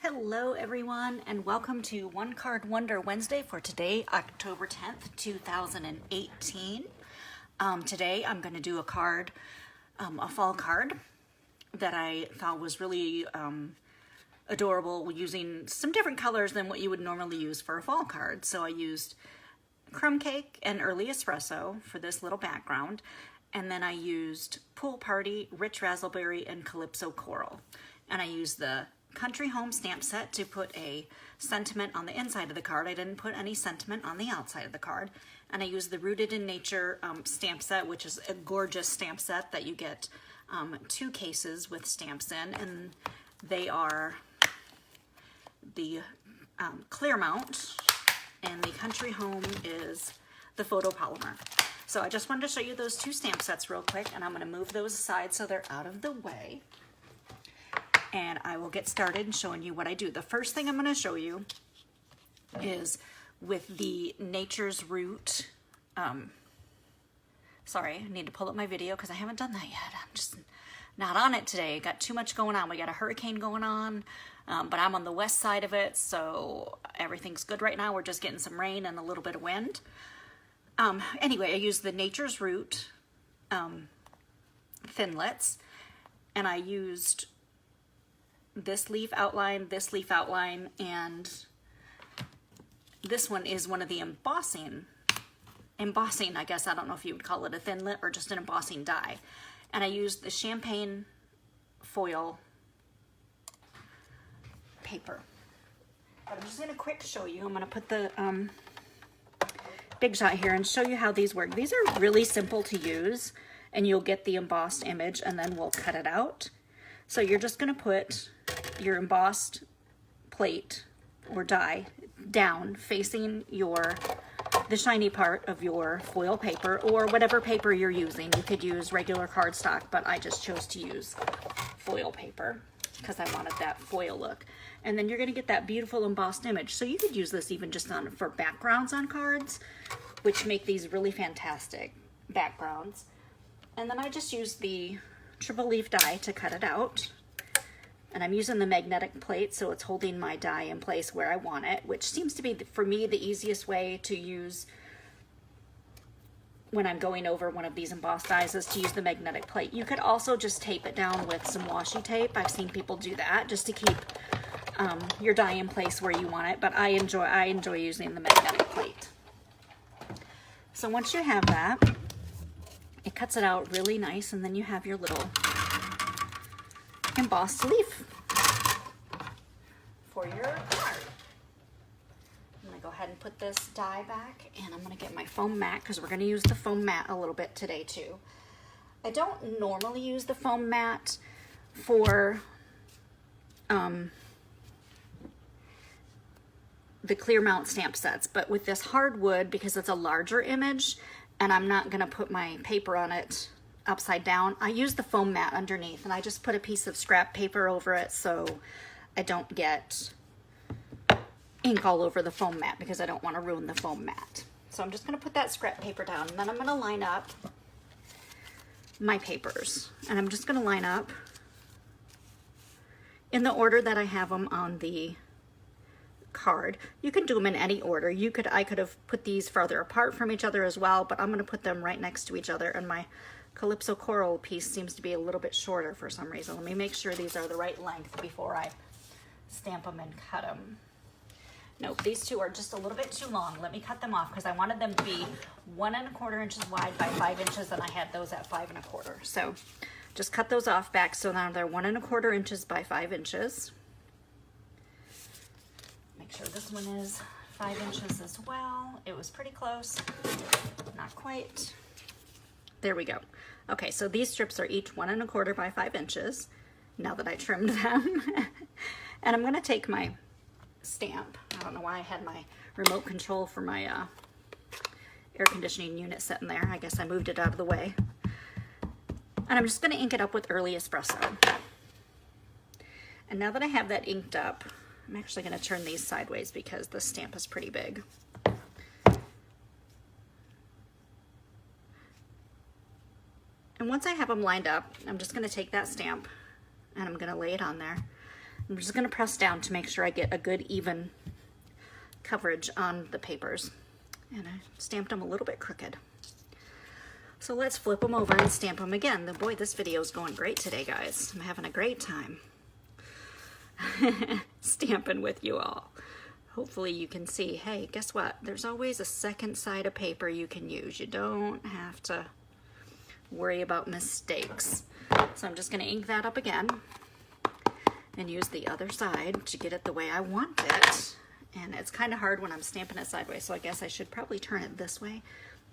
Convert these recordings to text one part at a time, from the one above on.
Hello everyone, and welcome to One Card Wonder Wednesday for today, October 10th, 2018. Today I'm going to do a card, a fall card that I thought was really adorable, using some different colors than what you would normally use for a fall card. So I used Crumb Cake and Early Espresso for this little background, and then I used Pool Party, Rich Razzleberry, and Calypso Coral. And I used the Country Home stamp set to put a sentiment on the inside of the card. I didn't put any sentiment on the outside of the card. And I used the Rooted in Nature stamp set, which is a gorgeous stamp set that you get 2 cases with stamps in. And they are the clear mount, and the Country Home is the photopolymer. So I just wanted to show you those 2 stamp sets real quick, and I'm going to move those aside so they're out of the way. And I will get started showing you what I do. The first thing I'm going to show you is with the Nature's Root. Sorry, I need to pull up my video because I haven't done that yet. I'm just not on it today. Got too much going on. We got a hurricane going on, but I'm on the west side of it, so everything's good right now. We're just getting some rain and a little bit of wind. Anyway, I used the Nature's Root thinlits, and I used this leaf outline, and this one is one of the embossing, I guess. I don't know if you would call it a thinlit or just an embossing die. And I used the champagne foil paper. But I'm just going to quick show you. I'm going to put the Big Shot here and show you how these work. These are really simple to use, and you'll get the embossed image, and then we'll cut it out. So you're just going to put your embossed plate or die down facing the shiny part of your foil paper, or whatever paper you're using. You could use regular cardstock, but I just chose to use foil paper because I wanted that foil look. And then you're going to get that beautiful embossed image. So you could use this even just for backgrounds on cards, which make these really fantastic backgrounds. And then I just used the triple leaf die to cut it out. And I'm using the magnetic plate, so it's holding my die in place where I want it, which seems to be, for me, the easiest way to use when I'm going over one of these embossed dies is to use the magnetic plate. You could also just tape it down with some washi tape. I've seen people do that just to keep your die in place where you want it, but I enjoy using the magnetic plate. So once you have that, it cuts it out really nice, and then you have your little embossed leaf for your card. I'm going to go ahead and put this die back, and I'm going to get my foam mat because we're going to use the foam mat a little bit today too. I don't normally use the foam mat for the clear mount stamp sets, but with this hardwood, because it's a larger image and I'm not going to put my paper on it upside down, I use the foam mat underneath, and I just put a piece of scrap paper over it so I don't get ink all over the foam mat, because I don't want to ruin the foam mat. So I'm just going to put that scrap paper down, and then I'm going to line up my papers, and I'm just going to line up in the order that I have them on the card. You can do them in any order. I could have put these farther apart from each other as well, but I'm going to put them right next to each other, and my Calypso Coral piece seems to be a little bit shorter for some reason. Let me make sure these are the right length before I stamp them and cut them. Nope, these 2 are just a little bit too long. Let me cut them off because I wanted them to be 1 1/4 inches wide by 5 inches, and I had those at 5 1/4. So just cut those off back so now they're 1 1/4 inches by 5 inches. Make sure this one is 5 inches as well. It was pretty close, not quite. There we go. Okay, so these strips are each 1 1/4 by 5 inches, now that I trimmed them. And I'm going to take my stamp. I don't know why I had my remote control for my air conditioning unit sitting there. I guess I moved it out of the way. And I'm just going to ink it up with Early Espresso. And now that I have that inked up, I'm actually going to turn these sideways because the stamp is pretty big. And once I have them lined up, I'm just going to take that stamp and I'm going to lay it on there. I'm just gonna press down to make sure I get a good even coverage on the papers. And I stamped them a little bit crooked. So let's flip them over and stamp them again. Boy, this video is going great today, guys. I'm having a great time stamping with you all. Hopefully you can see, hey, guess what? There's always a second side of paper you can use. You don't have to worry about mistakes. So I'm just gonna ink that up again and use the other side to get it the way I want it. And it's kind of hard when I'm stamping it sideways, so I guess I should probably turn it this way.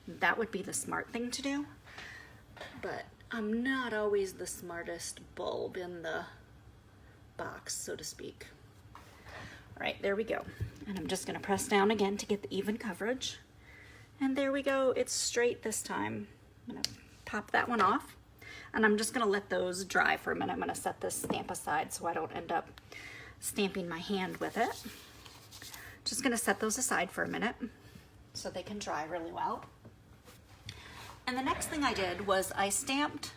That would be the smart thing to do. But I'm not always the smartest bulb in the box, so to speak. All right, there we go. And I'm just gonna press down again to get the even coverage. And there we go, it's straight this time. I'm gonna pop that one off. And I'm just gonna let those dry for a minute. I'm gonna set this stamp aside so I don't end up stamping my hand with it. Just gonna set those aside for a minute so they can dry really well. And the next thing I did was I stamped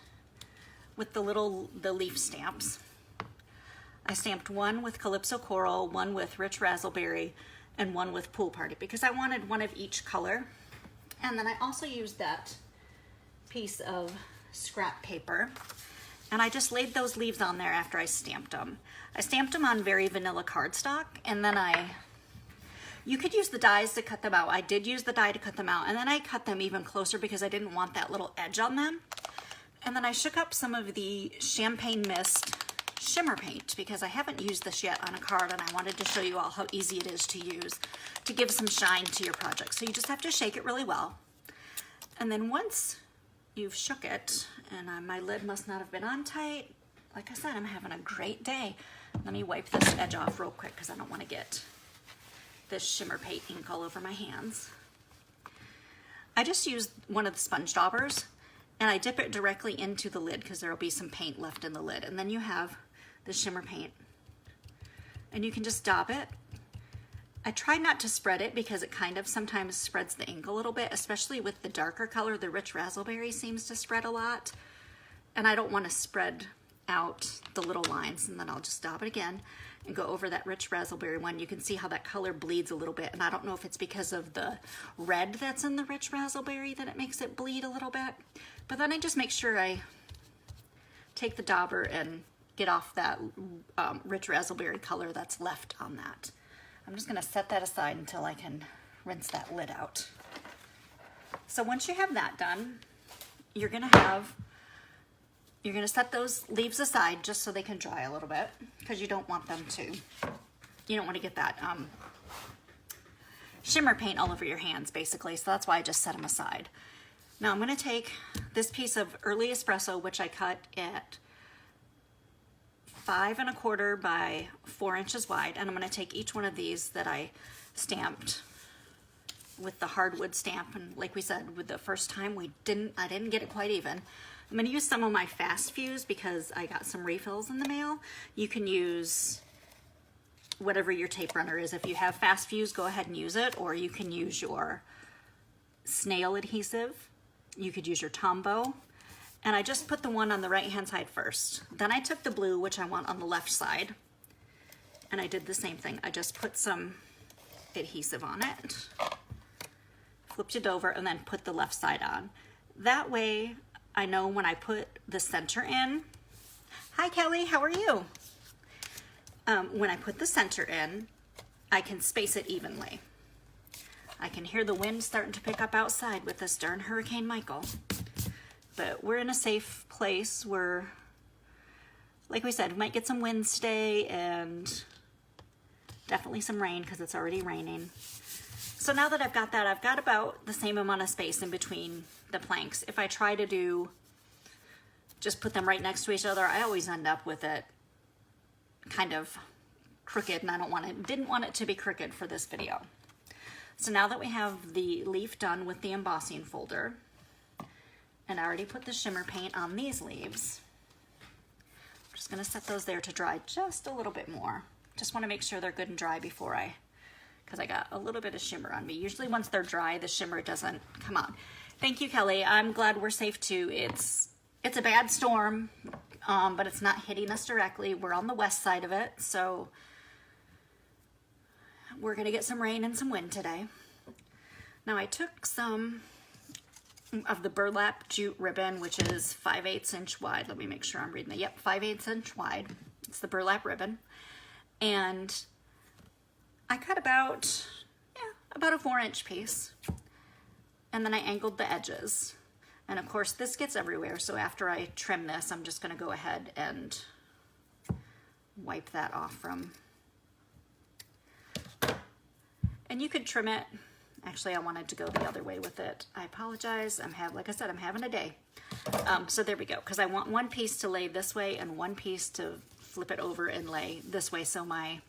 with the leaf stamps. I stamped one with Calypso Coral, one with Rich Razzleberry, and one with Pool Party because I wanted one of each color. And then I also used that piece of scrap paper and I just laid those leaves on there after I stamped them. I stamped them on very vanilla cardstock, and then you could use the dies to cut them out. I did use the die to cut them out, and then I cut them even closer because I didn't want that little edge on them. And then I shook up some of the Champagne Mist shimmer paint because I haven't used this yet on a card, and I wanted to show you all how easy it is to use to give some shine to your project. So you just have to shake it really well. And then once you've shook it, and my lid must not have been on tight. Like I said, I'm having a great day. Let me wipe this edge off real quick because I don't want to get this shimmer paint ink all over my hands. I just used one of the sponge daubers and I dip it directly into the lid because there will be some paint left in the lid. And then you have the shimmer paint and you can just daub it. I try not to spread it because it kind of sometimes spreads the ink a little bit, especially with the darker color. The Rich Razzleberry seems to spread a lot, and I don't want to spread out the little lines. And then I'll just daub it again and go over that Rich Razzleberry one. You can see how that color bleeds a little bit, and I don't know if it's because of the red that's in the Rich Razzleberry that it makes it bleed a little bit. But then I just make sure I take the dauber and get off that Rich Razzleberry color that's left on that. I'm just gonna set that aside until I can rinse that lid out. So once you have that done, you're gonna set those leaves aside just so they can dry a little bit because you don't want to get that shimmer paint all over your hands basically. So that's why I just set them aside. Now I'm gonna take this piece of early espresso, which I cut at 5 1/4 by 4 inches wide, and I'm going to take each one of these that I stamped with the hardwood stamp, and like we said, with the first time I didn't get it quite even. I'm going to use some of my fast fuse because I got some refills in the mail. You can use whatever your tape runner is. If you have fast fuse, go ahead and use it, or you can use your snail adhesive. You could use your Tombow. And I just put the one on the right hand side first. Then I took the blue, which I want on the left side, and I did the same thing. I just put some adhesive on it, flipped it over, and then put the left side on. That way I know when I put the center in. Hi Kelly, how are you? When I put the center in, I can space it evenly. I can hear the wind starting to pick up outside with this darn Hurricane Michael. But we're in a safe place where, like we said, we might get some wind today and definitely some rain because it's already raining. So now that I've got that, I've got about the same amount of space in between the planks. If I try to just put them right next to each other, I always end up with it kind of crooked, and I didn't want it to be crooked for this video. So now that we have the leaf done with the embossing folder, and I already put the shimmer paint on these leaves, I'm just gonna set those there to dry just a little bit more. Just wanna make sure they're good and dry because I got a little bit of shimmer on me. Usually once they're dry, the shimmer doesn't come out. Thank you, Kelly. I'm glad we're safe too. It's a bad storm. but it's not hitting us directly. We're on the west side of it, so we're gonna get some rain and some wind today. Now I took some of the burlap jute ribbon, which is 5/8 inch wide. Let me make sure I'm reading it. Yep, 5/8 inch wide. It's the burlap ribbon. And I cut about a 4-inch piece. And then I angled the edges. And of course this gets everywhere, so after I trim this, I'm just gonna go ahead and wipe that off from. And you could trim it. Actually, I wanted to go the other way with it. I apologize. Like I said, I'm having a day. So there we go, because I want one piece to lay this way and one piece to flip it over and lay this way, so my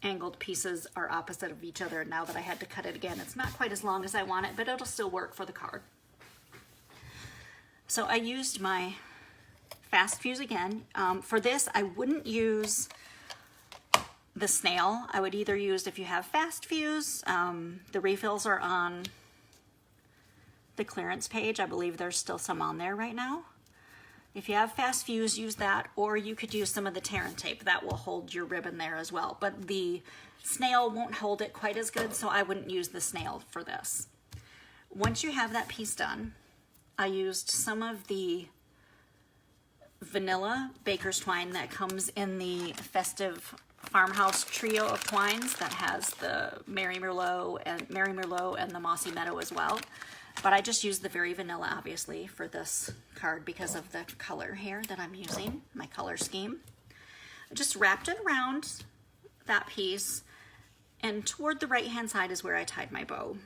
angled pieces are opposite of each other. Now that I had to cut it again, it's not quite as long as I want it, but it'll still work for the card. So I used my fast fuse again. For this, I wouldn't use the snail. I would either use, if you have fast fuse, the refills are on the clearance page. I believe there's still some on there right now. If you have fast fuse, use that, or you could use some of the tear and tape. That will hold your ribbon there as well. But the snail won't hold it quite as good, so I wouldn't use the snail for this. Once you have that piece done, I used some of the vanilla baker's twine that comes in the festive farmhouse trio of twines that has the Mary Merlot and the Mossy Meadow as well. But I just used the very vanilla, obviously, for this card because of the color here that I'm using, my color scheme. I just wrapped it around that piece, and toward the right-hand side is where I tied my bow.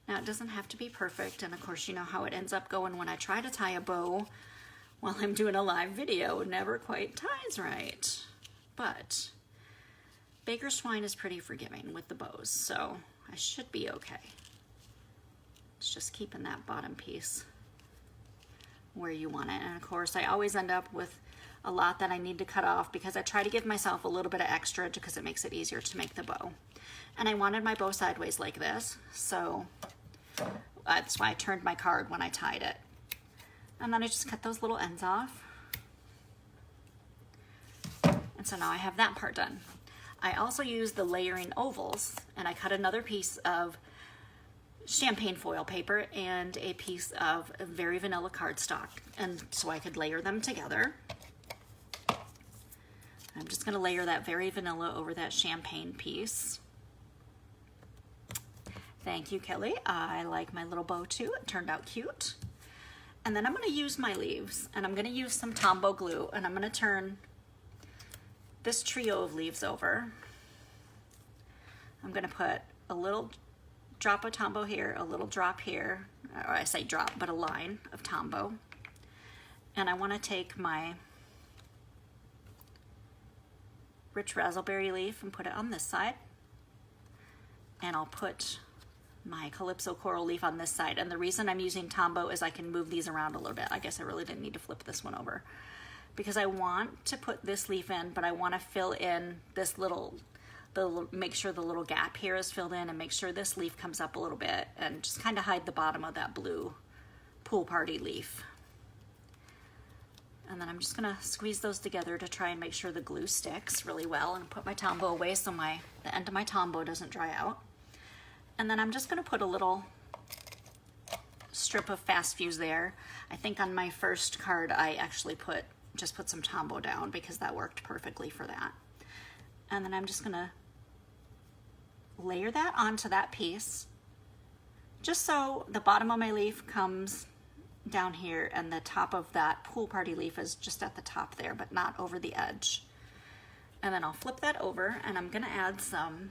Now, it doesn't have to be perfect, and of course, you know how it ends up going when I try to tie a bow while I'm doing a live video. It never quite ties right. But baker's twine is pretty forgiving with the bows, so I should be okay. It's just keeping that bottom piece where you want it. And of course, I always end up with a lot that I need to cut off because I try to give myself a little bit of extra because it makes it easier to make the bow. And I wanted my bow sideways like this, so that's why I turned my card when I tied it. And then I just cut those little ends off. And so now I have that part done. I also used the layering ovals, and I cut another piece of champagne foil paper and a piece of very vanilla cardstock, and so I could layer them together. I'm just going to layer that very vanilla over that champagne piece. Thank you, Kelly. I like my little bow too. It turned out cute. And then I'm going to use my leaves, and I'm going to use some Tombow glue, and I'm going to turn this trio of leaves over. I'm going to put a little drop of Tombow here, a little drop here, or I say drop, but a line of Tombow. And I want to take my rich razzleberry leaf and put it on this side. And I'll put my Calypso coral leaf on this side. And the reason I'm using Tombow is I can move these around a little bit. I guess I really didn't need to flip this one over, because I want to put this leaf in, but I want to fill in this make sure the little gap here is filled in, and make sure this leaf comes up a little bit, and just kind of hide the bottom of that blue pool party leaf. And then I'm just gonna squeeze those together to try and make sure the glue sticks really well, and put my Tombow away so the end of my Tombow doesn't dry out. And then I'm just gonna put a little strip of fast fuse there. I think on my first card I actually just put some Tombow down because that worked perfectly for that. And then I'm just gonna layer that onto that piece, just so the bottom of my leaf comes down here and the top of that pool party leaf is just at the top there, but not over the edge. And then I'll flip that over, and I'm gonna add some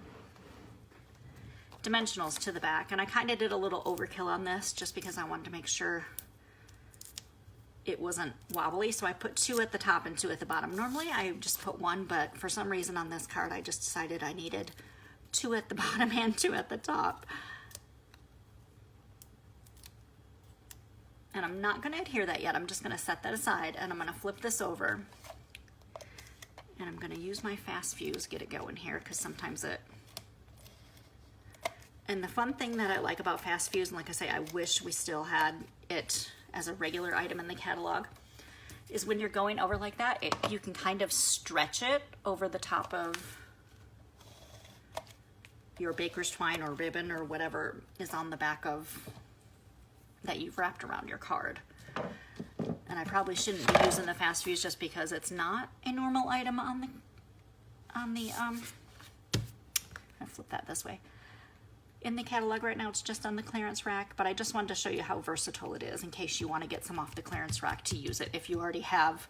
dimensionals to the back. And I kind of did a little overkill on this just because I wanted to make sure it wasn't wobbly, so I put 2 at the top and 2 at the bottom. Normally I just put 1, but for some reason on this card I just decided I needed 2 at the bottom and 2 at the top. And I'm not going to adhere that yet. I'm just going to set that aside, and I'm going to flip this over, and I'm going to use my fast fuse, get it going here, because sometimes it. And the fun thing that I like about fast fuse, and like I say, I wish we still had it as a regular item in the catalog, is when you're going over like that, you can kind of stretch it over the top of your baker's twine or ribbon or whatever is on the back of that you've wrapped around your card. And I probably shouldn't be using the fast fuse just because it's not a normal item on the I flip that this way. In the catalog right now, it's just on the clearance rack, but I just wanted to show you how versatile it is in case you want to get some off the clearance rack to use it if you already have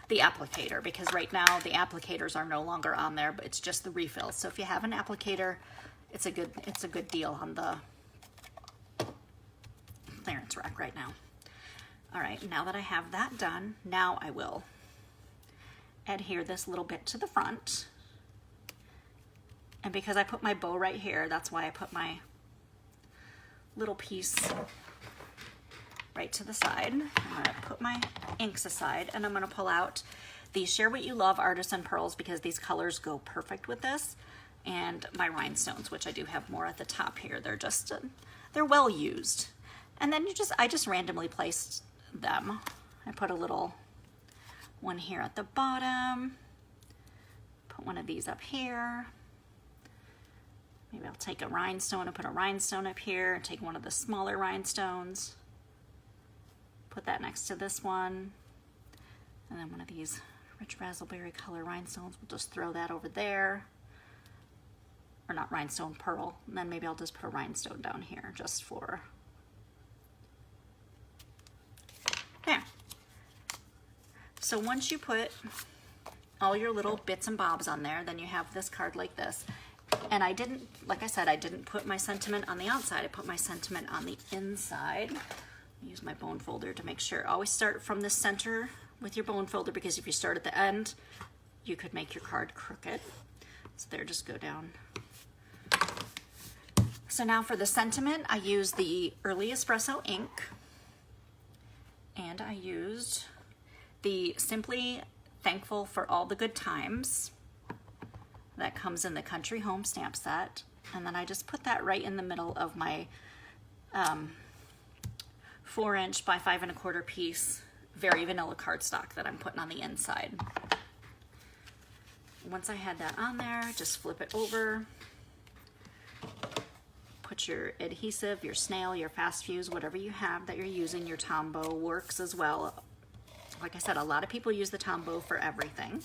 the applicator, because right now the applicators are no longer on there, but it's just the refills. So if you have an applicator, it's a good deal on the clearance rack right now. All right, now that I have that done, now I will adhere this little bit to the front. And because I put my bow right here, that's why I put my little piece right to the side. I'm gonna put my inks aside and I'm gonna pull out the Share What You Love Artisan Pearls because these colors go perfect with this, and my rhinestones, which I do have more at the top here. They're just, they're well used. And then I just randomly placed them. I put a little one here at the bottom, put one of these up here. Maybe I'll take a rhinestone and put a rhinestone up here, and take one of the smaller rhinestones, put that next to this one, and then one of these rich razzleberry color rhinestones, we'll just throw that over there. Or not rhinestone, pearl. And then maybe I'll just put a rhinestone down here just for, there. So once you put all your little bits and bobs on there, then you have this card like this. And I didn't, like I said, I didn't put my sentiment on the outside. I put my sentiment on the inside. Use my bone folder to make sure. Always start from the center with your bone folder, because if you start at the end, you could make your card crooked. So there, just go down. So now for the sentiment, I used the Early Espresso ink, and I used the Simply Thankful for All the Good Times that comes in the Country Home stamp set. And then I just put that right in the middle of my 4" by 5 1/4 piece Very Vanilla cardstock that I'm putting on the inside. Once I had that on there, just flip it over, put your adhesive, your snail, your fast fuse, whatever you have that you're using. Your Tombow works as well. Like I said, a lot of people use the Tombow for everything.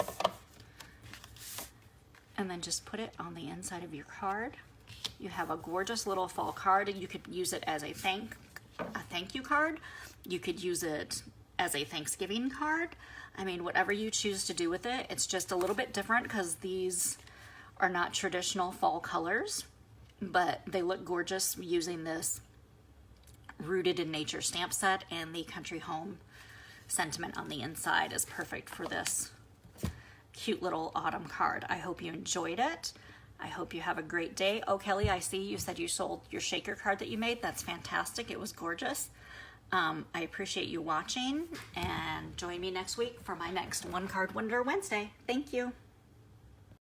And then just put it on the inside of your card. You have a gorgeous little fall card. You could use it as a thank you card. You could use it as a Thanksgiving card. I mean, whatever you choose to do with it. It's just a little bit different because these are not traditional fall colors, but they look gorgeous using this Rooted in Nature stamp set, and the Country Home sentiment on the inside is perfect for this cute little autumn card. I hope you enjoyed it. I hope you have a great day. Oh, Kelly, I see you said you sold your shaker card that you made. That's fantastic. It was gorgeous. I appreciate you watching, and join me next week for my next One Card Wonder Wednesday. Thank you.